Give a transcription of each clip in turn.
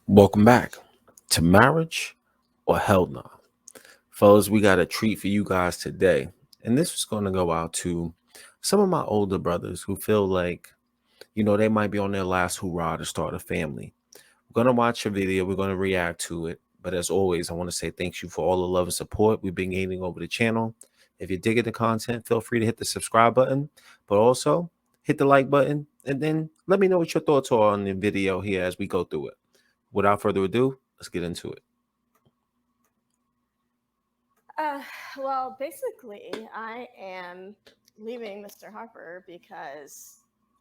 Welcome back to Marriage or Hell No. Fellas, we got a treat for you guys today. And this is going to go out to some of my older brothers who feel like, they might be on their last hurrah to start a family. We're going to watch a video, we're going to react to it. But as always, I want to say thank you for all the love and support we've been gaining over the channel. If you're digging the content, feel free to hit the subscribe button, but also hit the like button. And then let me know what your thoughts are on the video here as we go through it. Without further ado, let's get into it. Uh, well, basically, I am leaving Mr. Harper because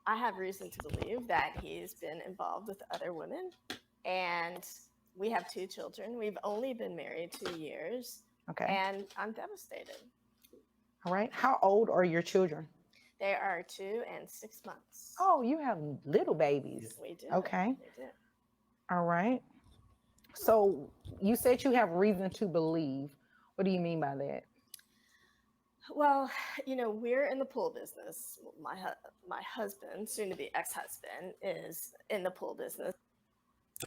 I have reason to believe that he's been involved with other women. And we have 2 children. We've only been married 2 years. Okay. And I'm devastated. All right. How old are your children? They are 2 and 6 months. Oh, you have little babies. We do. Okay. We do. All right. So you said you have reason to believe. What do you mean by that? Well, we're in the pool business. My husband, soon to be ex-husband, is in the pool business.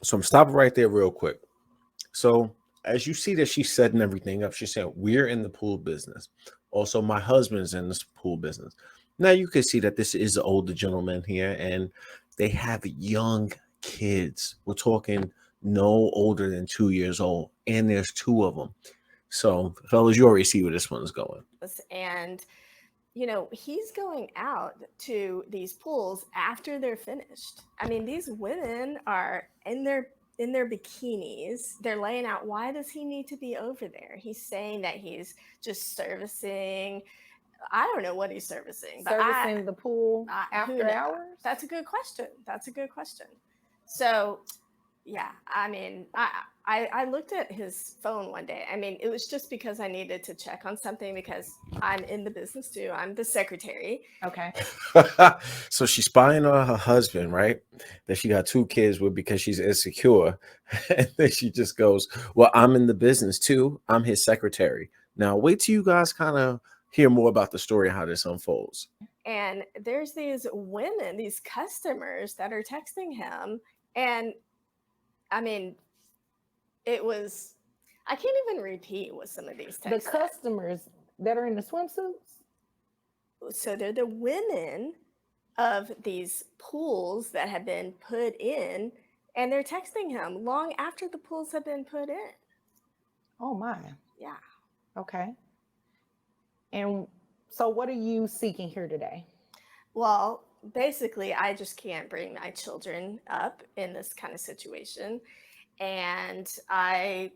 So I'm stopping right there real quick. So as you see that she's setting everything up, she's saying, we're in the pool business. Also, my husband's in this pool business. Now you can see that this is an older gentleman here, and they have young kids. We're talking no older than 2 years old, and there's 2 of them. So, fellas, you already see where this one's going. And he's going out to these pools after they're finished. I mean, these women are in their bikinis. They're laying out, why does he need to be over there? He's saying that he's just servicing. I don't know what he's servicing. Servicing the pool after hours? That's a good question. So, yeah, I mean, I looked at his phone one day. I mean, it was just because I needed to check on something because I'm in the business too. I'm the secretary. Okay. So she's spying on her husband, right? That she got 2 kids with because she's insecure. And then she just goes, well, I'm in the business too. I'm his secretary. Now, wait till you guys kind of hear more about the story and how this unfolds. And there's these women, these customers that are texting him. And I mean, I can't even repeat what some of these texts. The customers that are in the swimsuits? So they're the women of these pools that have been put in, and they're texting him long after the pools have been put in. Oh my. Yeah. Okay. And so what are you seeking here today? Well, basically, I just can't bring my children up in this kind of situation. And I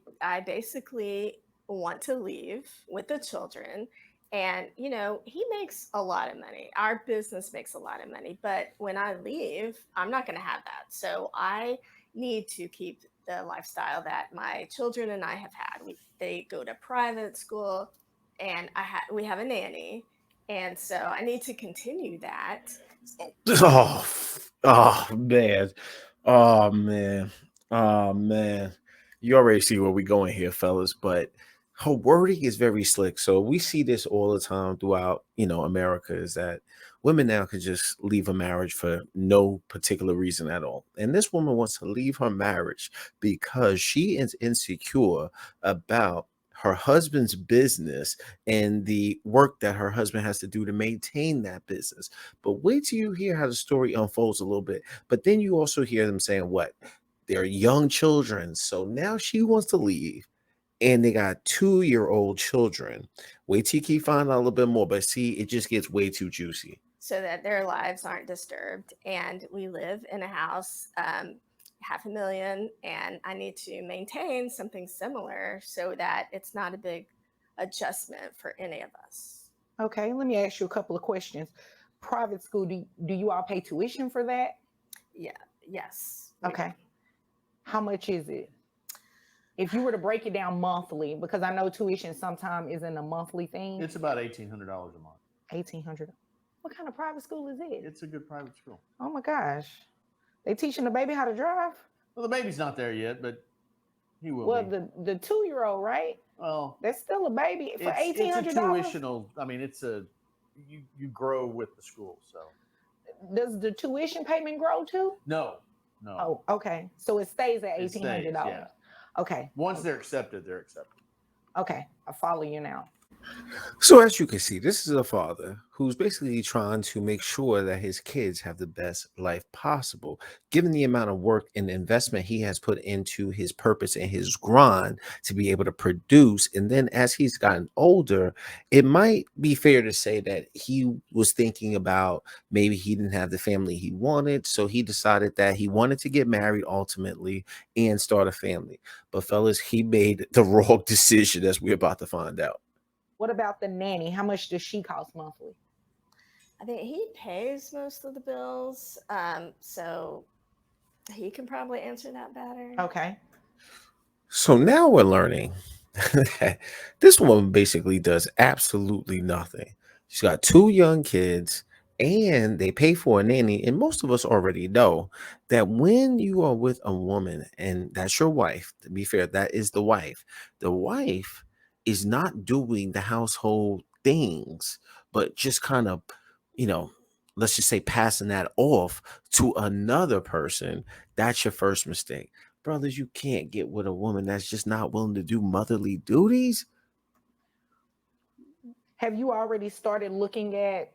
basically want to leave with the children. And, he makes a lot of money. Our business makes a lot of money. But when I leave, I'm not going to have that. So I need to keep the lifestyle that my children and I have had. They go to private school, and we have a nanny. And so I need to continue that. Oh man. Oh, man. Oh, man. You already see where we're going here, fellas, but her wording is very slick. So we see this all the time throughout, America, is that women now can just leave a marriage for no particular reason at all. And this woman wants to leave her marriage because she is insecure about her husband's business and the work that her husband has to do to maintain that business. But wait till you hear how the story unfolds a little bit. But then you also hear them saying what? They're young children. So now she wants to leave, and they got 2-year-old children. Wait till you keep finding out a little bit more. But see, it just gets way too juicy. So that their lives aren't disturbed. And we live in a house, $500,000, and I need to maintain something similar so that it's not a big adjustment for any of us. Okay, let me ask you a couple of questions. Private school, do you all pay tuition for that? Yeah. Yes. Okay. How much is it? If you were to break it down monthly, because I know tuition sometimes isn't a monthly thing. It's about $1,800 a month. $1,800. What kind of private school is it? It's a good private school. Oh my gosh. They teaching the baby how to drive? Well, the baby's not there yet, but he will Well, be. the 2-year-old, right? Well, that's still a baby for $1,800. It's a tuitional. I mean, you grow with the school. So does the tuition payment grow too? No, No. Oh, okay. So it stays at It $1,800. stays, yeah. Okay. Once they're accepted, they're accepted. Okay. I follow you now. So, as you can see, this is a father who's basically trying to make sure that his kids have the best life possible, given the amount of work and investment he has put into his purpose and his grind to be able to produce. And then, as he's gotten older, it might be fair to say that he was thinking about maybe he didn't have the family he wanted. So, he decided that he wanted to get married ultimately and start a family. But, fellas, he made the wrong decision, as we're about to find out. What about the nanny? How much does she cost monthly? I think he pays most of the bills, so he can probably answer that better. Okay. So now we're learning that this woman basically does absolutely nothing. She's got two young kids and they pay for a nanny. And most of us already know that when you are with a woman and that's your wife, to be fair, that is the wife is not doing the household things, but just kind of, you know, let's just say passing that off to another person. That's your first mistake. Brothers, you can't get with a woman that's just not willing to do motherly duties. Have you already started looking at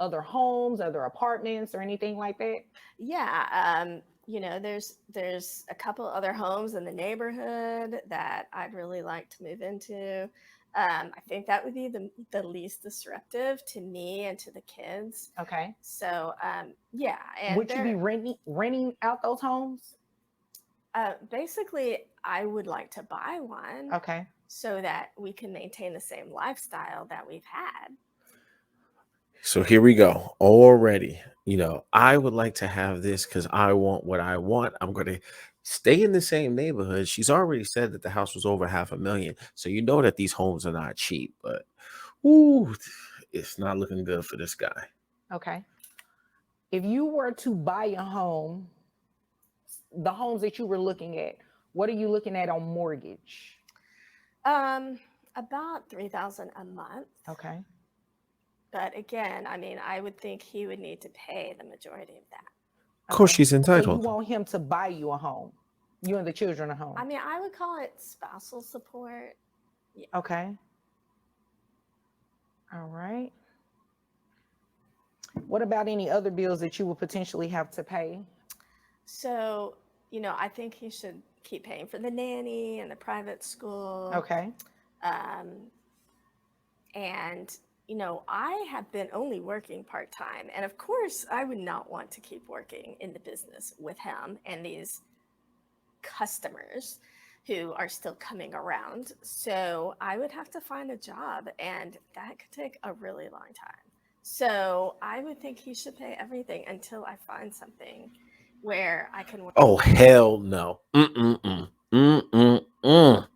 other homes, other apartments, or anything like that? Yeah, there's a couple other homes in the neighborhood that I'd really like to move into. I think that would be the least disruptive to me and to the kids. Okay. So yeah, and Would you be renting out those homes? basically, I would like to buy one Okay. so that we can maintain the same lifestyle that we've had. So here we go. Already, I would like to have this because I want what I want. I'm going to stay in the same neighborhood. She's already said that the house was over 500,000. So you know that these homes are not cheap, but ooh, it's not looking good for this guy. Okay. If you were to buy a home, the homes that you were looking at, what are you looking at on mortgage? About 3,000 a month. Okay. But again, I mean, I would think he would need to pay the majority of that. Of course, Okay. she's So you entitled. want him to buy you a home, you and the children a home. I mean, I would call it spousal support. Okay. All right. What about any other bills that you would potentially have to pay? So, I think he should keep paying for the nanny and the private school. Okay. And, I have been only working part time. And of course, I would not want to keep working in the business with him and these customers who are still coming around. So I would have to find a job, and that could take a really long time. So I would think he should pay everything until I find something where I can work. Oh, hell no. Mm-mm-mm. Mm-mm-mm.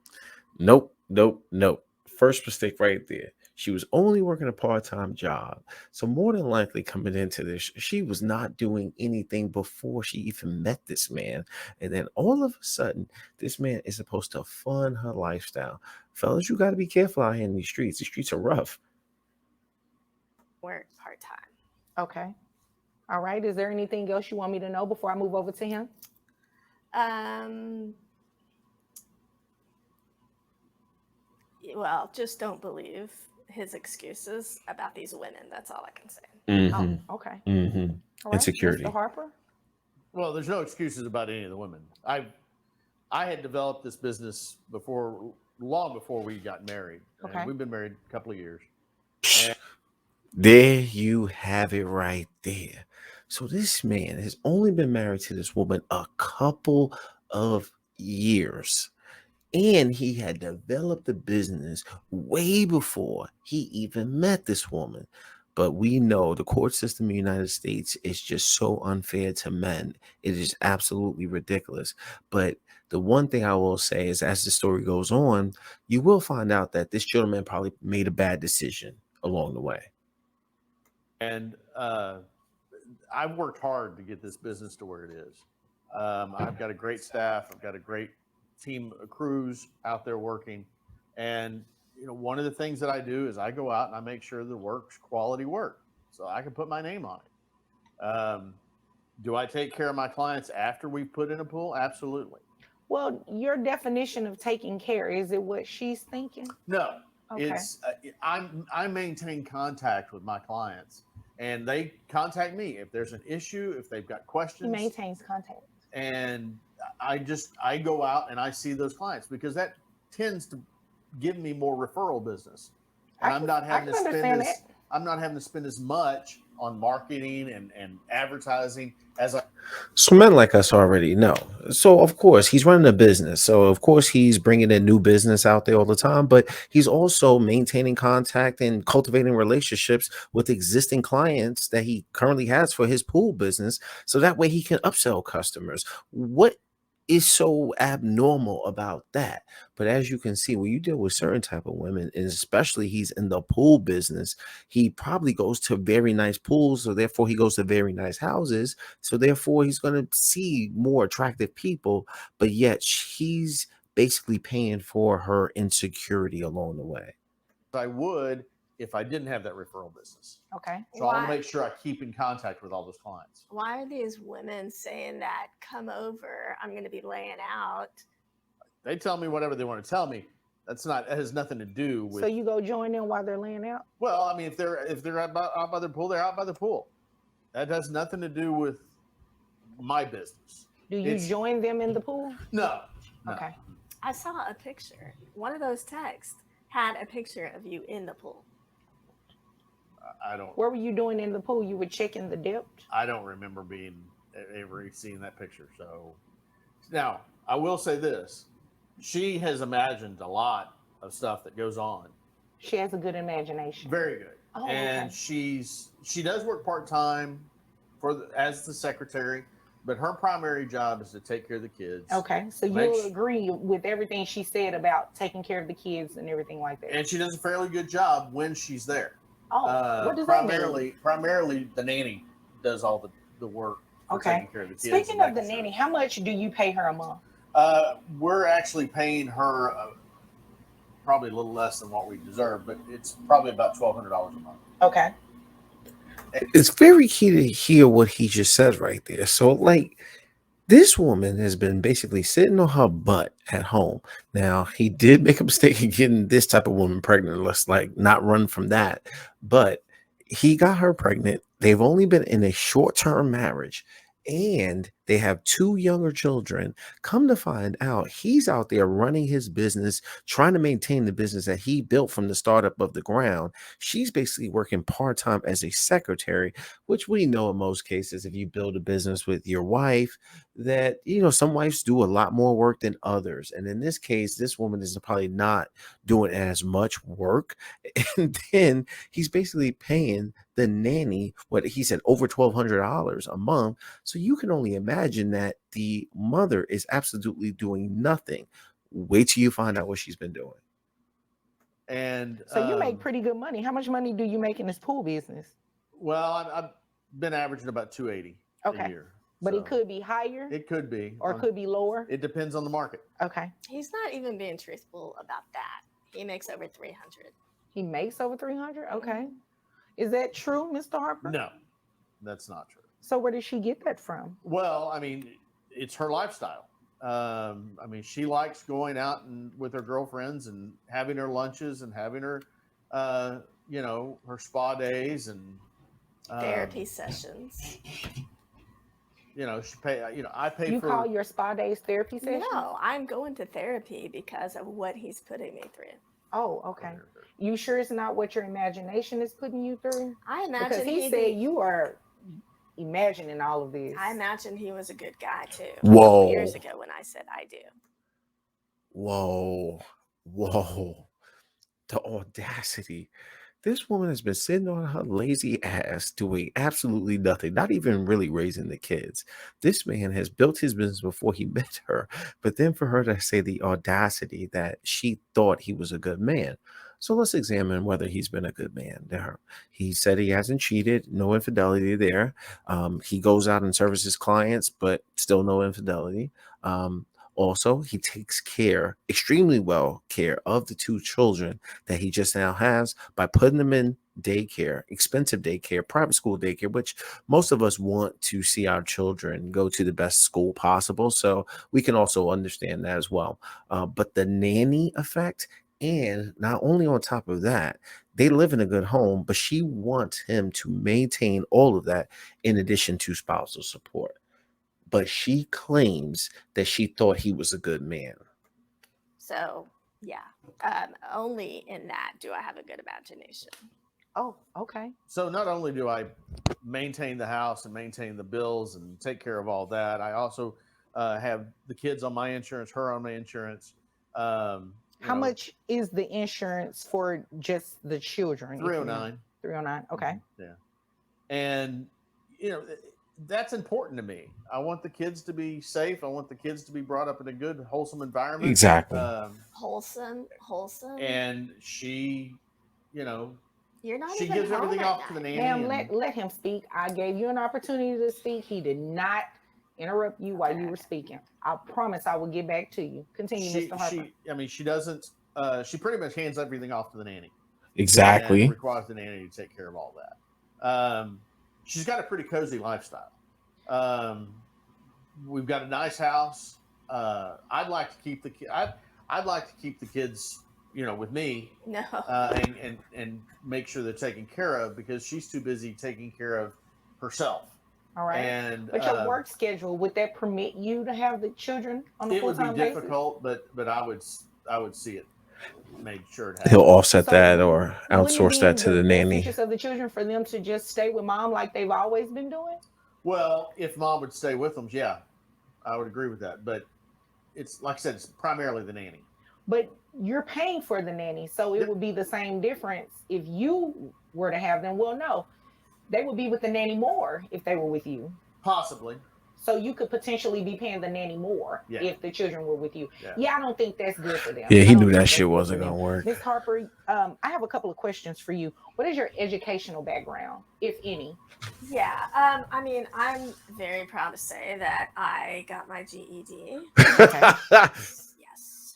Nope, nope, nope. First mistake right there. She was only working a part-time job. So more than likely coming into this, she was not doing anything before she even met this man. And then all of a sudden, this man is supposed to fund her lifestyle. Fellas, you got to be careful out here in these streets. The streets are rough. Work part time. Okay. All right. Is there anything else you want me to know before I move over to him? Well, just don't believe his excuses about these women. That's all I can say. Mm-hmm. Oh, okay. Mm-hmm. All right. Insecurity. Mr. Harper? Well, there's no excuses about any of the women. I had developed this business long before we got married. Okay. And we've been married a couple of years. There you have it right there. So this man has only been married to this woman a couple of years. And he had developed the business way before he even met this woman. But we know the court system in the United States is just so unfair to men. It is absolutely ridiculous. But the one thing I will say is, as the story goes on, you will find out that this gentleman probably made a bad decision along the way. And I've worked hard to get this business to where it is. I've got a great staff. I've got a great team of crews out there working. And, one of the things that I do is I go out and I make sure the work's quality work so I can put my name on it. Do I take care of my clients after we've put in a pool? Absolutely. Well, your definition of taking care, is it what she's thinking? No, Okay. it's I maintain contact with my clients, and they contact me if there's an issue, if they've got He questions, maintains contact. and I go out and I see those clients because that tends to give me more referral business, and I'm not I having can to spend understand as that. I'm not having to spend as much on marketing and advertising as I. So men like us already know. So of course he's running a business. So of course he's bringing in new business out there all the time, but he's also maintaining contact and cultivating relationships with existing clients that he currently has for his pool business. So that way he can upsell customers. What is so abnormal about that? But as you can see, when you deal with certain type of women, and especially he's in the pool business, he probably goes to very nice pools, so therefore he goes to very nice houses, so therefore, he's going to see more attractive people, but yet she's basically paying for her insecurity along the way. I would if I didn't have that referral business. Okay. So I want to Why? make sure I keep in contact with all those clients. Why are these women saying that? Come over. I'm going to be laying out. They tell me whatever they want to tell me. That has nothing to do with. So you go join them while they're laying out? Well, I mean, if they're out by the pool, they're out by the pool. That has nothing to do with my business. Do you join them in the pool? No. Okay. I saw a picture. One of those texts had a picture of you in the pool. I don't. What were you doing in the pool? You were checking the depth? I don't remember ever seeing that picture. So now I will say this: she has imagined a lot of stuff that goes on. She has a good imagination. Very good. Oh, And okay. she does work part time as the secretary, but her primary job is to take care of the kids. Okay. So Make you su- agree with everything she said about taking care of the kids and everything like that? And she does a fairly good job when she's there. Oh, what does that mean? Primarily the nanny does all the work for Okay. taking care of the kids. Speaking and of the making sure- nanny, how much do you pay her a month? We're actually paying her probably a little less than what we deserve, but it's probably about $1,200 a month. Okay. It's very key to hear what he just said right there. So, like, this woman has been basically sitting on her butt at home. Now, he did make a mistake in getting this type of woman pregnant. Let's like not run from that. But he got her pregnant. They've only been in a short-term marriage and they have two younger children. Come to find out, he's out there running his business, trying to maintain the business that he built from the startup of the ground. She's basically working part-time as a secretary, which we know in most cases, if you build a business with your wife, that some wives do a lot more work than others, and in this case this woman is probably not doing as much work. And then he's basically paying the nanny what he said, over $1,200 a month. So you can only imagine that the mother is absolutely doing nothing. Wait till you find out what she's been doing. And So you make pretty good money. How much money do you make in this pool business? well, I've been averaging about 280 a Okay. year. But So it could be higher it could be or it could be lower. It depends on the market. Okay. He's not even being truthful about that. He makes over 300. He makes over 300? Okay. Is that true, Mr. Harper? No, that's not true. So where did she get that from? Well, I mean, it's her lifestyle. I mean, she likes going out and with her girlfriends and having her lunches and having her, her spa days and Therapy sessions. She pay. I pay You for. call your spa days therapy sessions? No, I'm going to therapy because of what he's putting me through. Oh, okay. You sure it's not what your imagination is putting you through? I imagine Because he said you are imagining all of this. I imagine he was a good guy too. Whoa. Years ago when I said I do. Whoa. The audacity. This woman has been sitting on her lazy ass doing absolutely nothing, not even really raising the kids. This man has built his business before he met her, but then for her to say the audacity that she thought he was a good man. So let's examine whether he's been a good man to her. He said he hasn't cheated, no infidelity there. He goes out and services clients, but still no infidelity. Also, he takes extremely well care of the two children that he just now has by putting them in daycare, expensive daycare, private school daycare, which most of us want to see our children go to the best school possible. So we can also understand that as well. But the nanny effect, and not only on top of that, they live in a good home, but she wants him to maintain all of that in addition to spousal support. But she claims that she thought he was a good man. So yeah, only in that do I have a good imagination. Oh, okay. So not only do I maintain the house and maintain the bills and take care of all that, I also have the kids on my insurance, her on my insurance. How much is the insurance for just the children? 309. 309. Okay. Yeah. And that's important to me. I want the kids to be safe. I want the kids to be brought up in a good, wholesome environment. Exactly. Wholesome. And she, You're not she even gives home everything at off to the night. nanny. Ma'am, let him speak. I gave you an opportunity to speak. He did not interrupt you while you were speaking. I promise I will get back to you. Continue, Mr. Harper. She doesn't. She pretty much hands everything off to the nanny. Exactly. And requires the nanny to take care of all that. She's got a pretty cozy lifestyle. We've got a nice house. I'd like to keep I'd like to keep the kids, with me. No. And make sure they're taken care of because she's too busy taking care of herself. All right. But your work schedule, would that permit you to have the children on a full-time basis? It would be difficult, but I would see it made sure it happens. He'll offset that or outsource that to the nanny. Interest of the children for them to just stay with mom like they've always been doing? Well, if mom would stay with them, yeah, I would agree with that. But it's like I said, it's primarily the nanny. But you're paying for the nanny, so it would be the same difference if you were to have them. Well, no, they would be with the nanny more if they were with you. Possibly. So you could potentially be paying the nanny more if the children were with you. Yeah, I don't think that's good for them. Yeah, he knew that shit wasn't going to work. Ms. Harper, I have a couple of questions for you. What is your educational background, if any? Yeah, I mean, I'm very proud to say that I got my GED. Okay. Yes.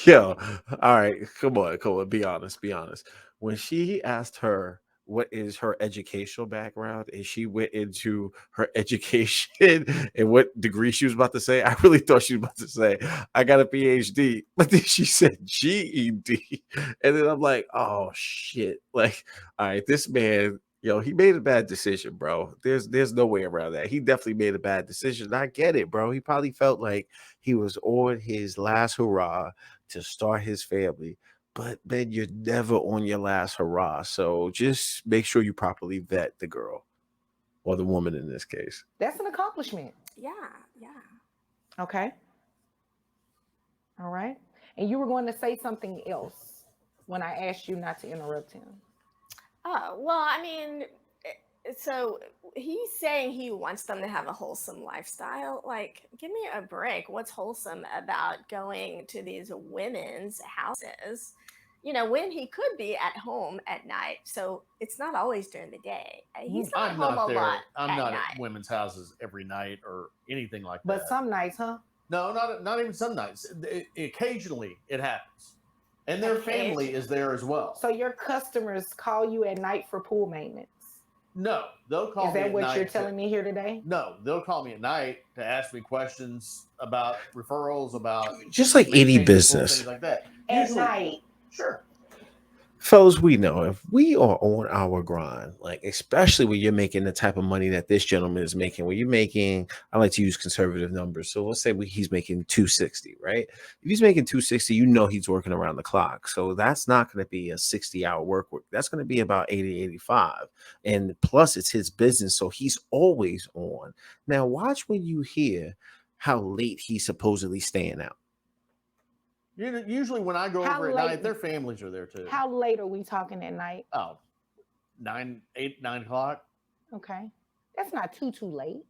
Yo, all right, come on, be honest. When she asked her what is her educational background and she went into her education and what degree she was about to say, I really thought she was about to say, I got a PhD, but then she said GED. And then I'm like, oh shit. Like, all right, this man, he made a bad decision, bro. There's no way around that. He definitely made a bad decision. I get it, bro. He probably felt like he was on his last hurrah to start his family. But man, you're never on your last hurrah. So just make sure you properly vet the girl or the woman in this case. That's an accomplishment. Yeah. Okay. All right. And you were going to say something else when I asked you not to interrupt him. Oh, well, I mean, so he's saying he wants them to have a wholesome lifestyle. Like, give me a break. What's wholesome about going to these women's houses? When he could be at home at night. So it's not always during the day. He's not home a lot. I'm not at women's houses every night or anything like that. But some nights, huh? No, not even some nights. Occasionally it happens. And their family is there as well. So your customers call you at night for pool maintenance? No, they'll call me at night. Is that what you're telling me here today? No, they'll call me at night to ask me questions about referrals, about just like any business. Things like that. At night. Sure. Fellas, we know if we are on our grind, like especially when you're making the type of money that this gentleman is making, where you're making, I like to use conservative numbers. So let's say he's making 260, right? If he's making 260, he's working around the clock. So that's not going to be a 60-hour work week. That's going to be about 80, 85. And plus it's his business. So he's always on. Now watch when you hear how late he's supposedly staying out. Usually when I go over at night, their families are there too. How late are we talking at night? Oh, 9 o'clock. Okay. That's not too late.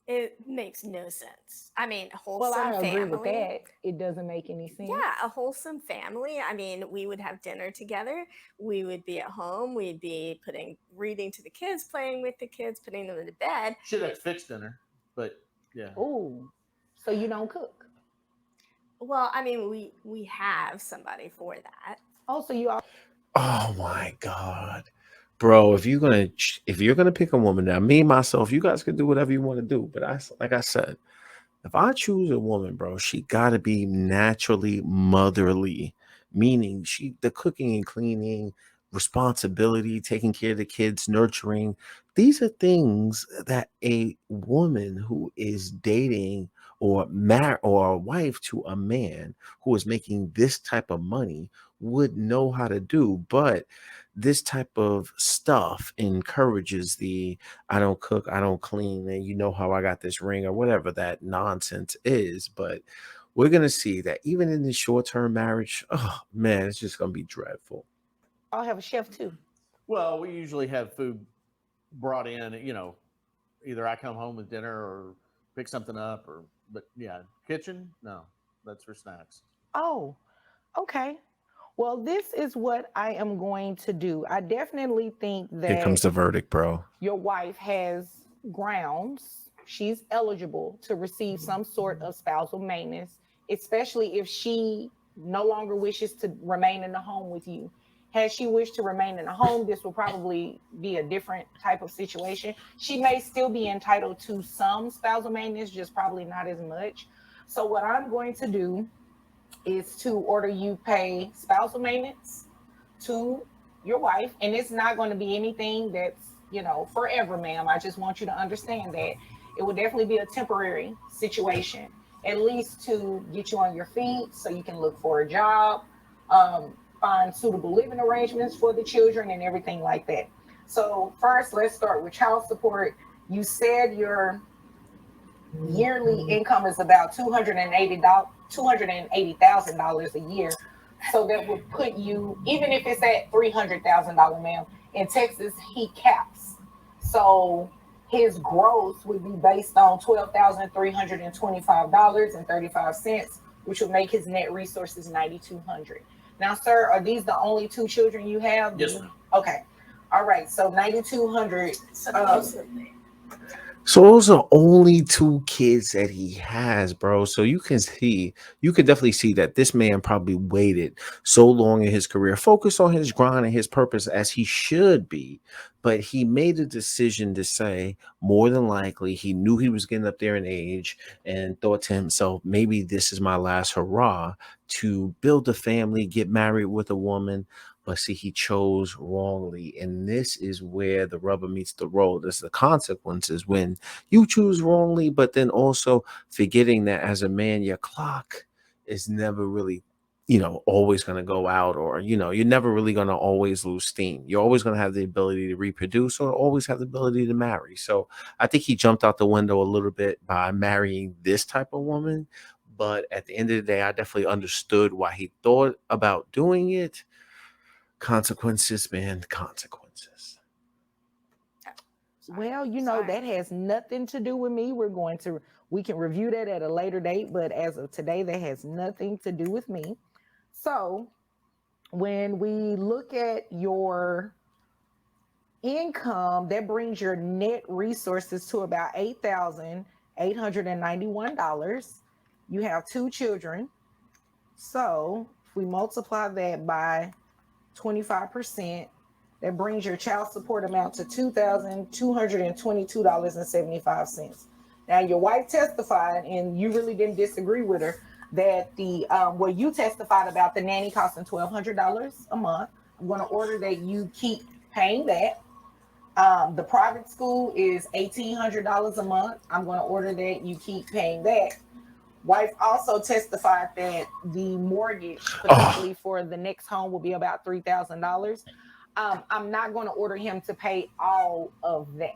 It makes no sense. I mean, wholesome family. Well, I agree with that. It doesn't make any sense. Yeah, a wholesome family. I mean, we would have dinner together. We would be at home. We'd be reading to the kids, playing with the kids, putting them to bed. Should have fixed dinner, but yeah. Ooh, so you don't cook? Well, I mean, we have somebody for that. Oh, so you all. Oh my God. Bro, if you're gonna pick a woman now, me myself, you guys can do whatever you want to do. But like I said, if I choose a woman, bro, she gotta be naturally motherly, meaning the cooking and cleaning, responsibility, taking care of the kids, nurturing. These are things that a woman who is dating or a wife to a man who is making this type of money would know how to do. But this type of stuff encourages the I don't cook, I don't clean, and you know how I got this ring or whatever that nonsense is. But we're gonna see that even in this short-term marriage, oh man, it's just gonna be dreadful. I'll have a chef too. Well, we usually have food brought in. Either I come home with dinner or pick something up, or but yeah, kitchen no, that's for snacks. Oh, okay. Well, this is what I am going to do. I definitely think Here comes that the verdict, bro. your wife has grounds. She's eligible to receive some sort of spousal maintenance, especially if she no longer wishes to remain in the home with you. Had she wished to remain in the home, this will probably be a different type of situation. She may still be entitled to some spousal maintenance, just probably not as much. So, what I'm going to do is to order you pay spousal maintenance to your wife, and it's not going to be anything that's forever, ma'am. I just want you to understand that it will definitely be a temporary situation, at least to get you on your feet so you can look for a job, find suitable living arrangements for the children and everything like that. So first, let's start with child support. You said your yearly income is about $280,000 a year. So that would put you, even if it's at $300,000, ma'am. In Texas, he caps. So his gross would be based on $12,325.35, which would make his net resources 9,200. Now, sir, are these the only two children you have? Yes, ma'am. Okay. All right. So 9,200. Supposedly. So those are only two kids that he has, bro. So you can definitely see that this man probably waited so long in his career, focused on his grind and his purpose as he should be. But he made a decision to say, more than likely, he knew he was getting up there in age and thought to himself, maybe this is my last hurrah to build a family, get married with a woman. But see, he chose wrongly. And this is where the rubber meets the road. There's the consequences when you choose wrongly, but then also forgetting that as a man, your clock is never really, always going to go out, or, you're never really going to always lose steam. You're always going to have the ability to reproduce or always have the ability to marry. So I think he jumped out the window a little bit by marrying this type of woman. But at the end of the day, I definitely understood why he thought about doing it. Consequences, man, consequences. Sorry. Well, Sorry. that has nothing to do with me. We can review that at a later date, but as of today, that has nothing to do with me. So, when we look at your income, that brings your net resources to about $8,891. You have two children. So, if we multiply that by 25%, that brings your child support amount to $2,222.75. Now, your wife testified, and you really didn't disagree with her, that you testified about the nanny costing $1,200 a month. I'm going to order that you keep paying that. The private school is $1,800 a month. I'm going to order that you keep paying that. Wife also testified that the mortgage potentially for the next home will be about $3,000. I'm not going to order him to pay all of that.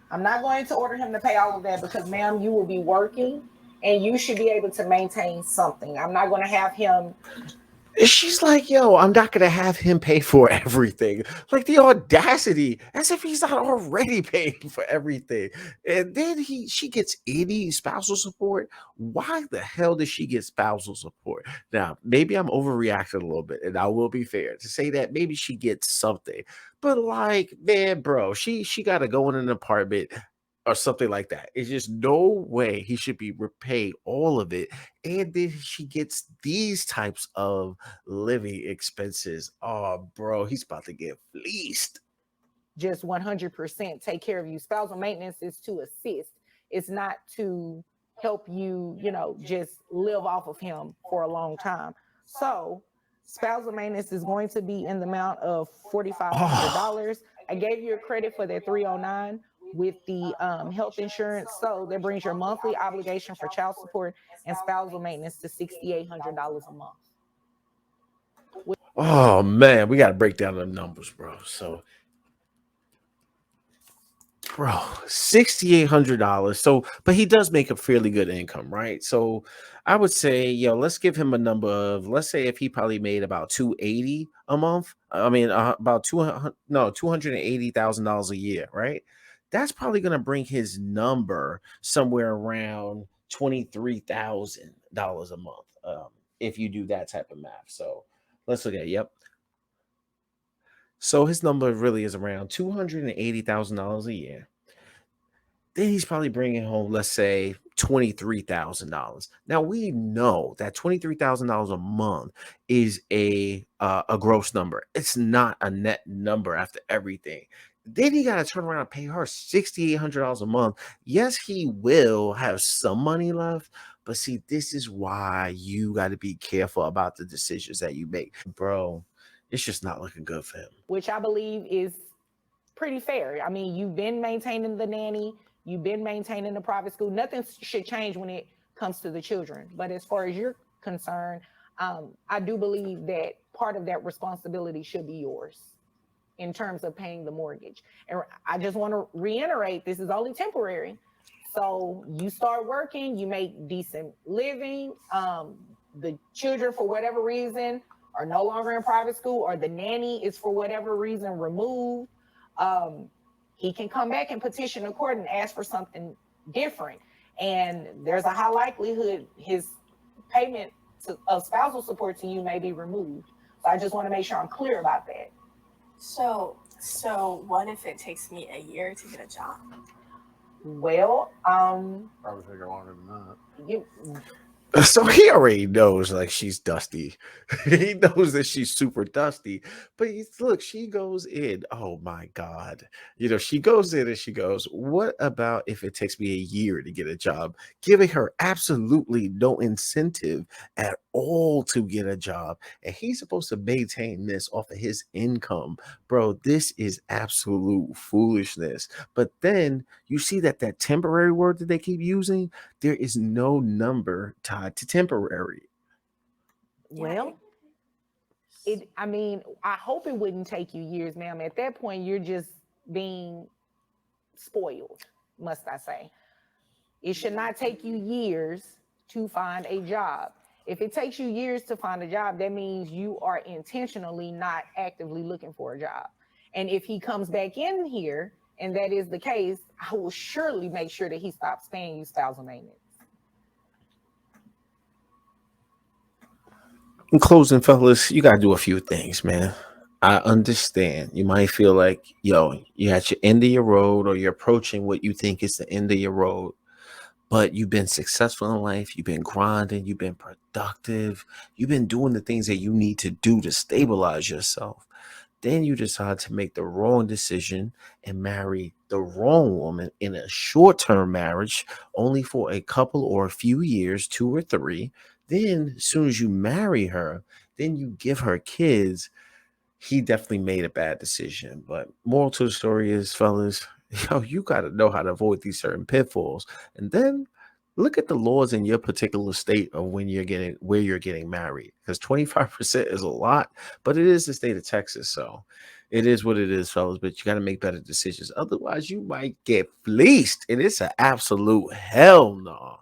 I'm not going to order him to pay all of that because, ma'am, you will be working and you should be able to maintain something. I'm not going to have him. She's like, yo, I'm not gonna have him pay for everything. Like the audacity, as if he's not already paying for everything. And then she gets any spousal support. Why the hell does she get spousal support? Now, maybe I'm overreacting a little bit, and I will be fair to say that maybe she gets something. But like, man, bro, she gotta go in an apartment. or something like that. It's just no way he should be repaid all of it. And then she gets these types of living expenses. Oh, bro, he's about to get fleeced. Just 100% take care of you. Spousal maintenance is to assist. It's not to help you, just live off of him for a long time. So spousal maintenance is going to be in the amount of Oh, $4,500. I gave you a credit for that 309 with the health insurance. So that brings your monthly obligation for child support and spousal maintenance to $6,800 a month. oh man, we got to break down the numbers, bro. So bro, $6,800. So, but he does make a fairly good income, right? So, I would say, yo, let's give him a number of, let's say, if he probably made about 280 a month. I mean, about 200, no, $280,000 a year, right? That's probably gonna bring his number somewhere around $23,000 a month, if you do that type of math. So, let's look at, yep. So his number really is around $280,000 a year. Then he's probably bringing home, let's say, $23,000. Now we know that $23,000 a month is a gross number. It's not a net number after everything. Then he got to turn around and pay her $6,800 a month. Yes, he will have some money left, but see, this is why you got to be careful about the decisions that you make, bro. It's just not looking good for him. Which I believe is pretty fair. I mean, you've been maintaining the nanny, you've been maintaining the private school. Nothing should change when it comes to the children. But as far as you're concerned, I do believe that part of that responsibility should be yours in terms of paying the mortgage. And I just want to reiterate, this is only temporary. So you start working, you make decent living. The children, for whatever reason, are no longer in private school, or the nanny is for whatever reason removed. He can come back and petition the court and ask for something different. And there's a high likelihood his payment of spousal support to you may be removed. So I just want to make sure I'm clear about that. So what if it takes me a year to get a job? Well, Probably take longer than that. So he already knows like she's dusty. He knows that she's super dusty. But look, she goes in. Oh my God. She goes in and she goes, what about if it takes me a year to get a job? Giving her absolutely no incentive at all to get a job. And he's supposed to maintain this off of his income. Bro, this is absolute foolishness. But then you see that temporary word that they keep using, there is no number tied to temporary. well, I hope it wouldn't take you years, ma'am. At that point, you're just being spoiled, must I say. It should not take you years to find a job. If it takes you years to find a job, that means you are intentionally not actively looking for a job. And if he comes back in here and that is the case, I will surely make sure that he stops paying you spousal maintenance. In closing, fellas, you got to do a few things, man. I understand. You might feel like, yo, you're at your end of your road or you're approaching what you think is the end of your road, but you've been successful in life. You've been grinding. You've been productive. You've been doing the things that you need to do to stabilize yourself. Then you decide to make the wrong decision and marry the wrong woman in a short-term marriage, only for a couple or a few years, 2 or 3. Then, as soon as you marry her, then you give her kids. He definitely made a bad decision. But moral to the story is, fellas, you got to know how to avoid these certain pitfalls. And then look at the laws in your particular state of where you're getting married, because 25% is a lot, but it is the state of Texas. So it is what it is, fellas. But you got to make better decisions. Otherwise, you might get fleeced. And it's an absolute hell no.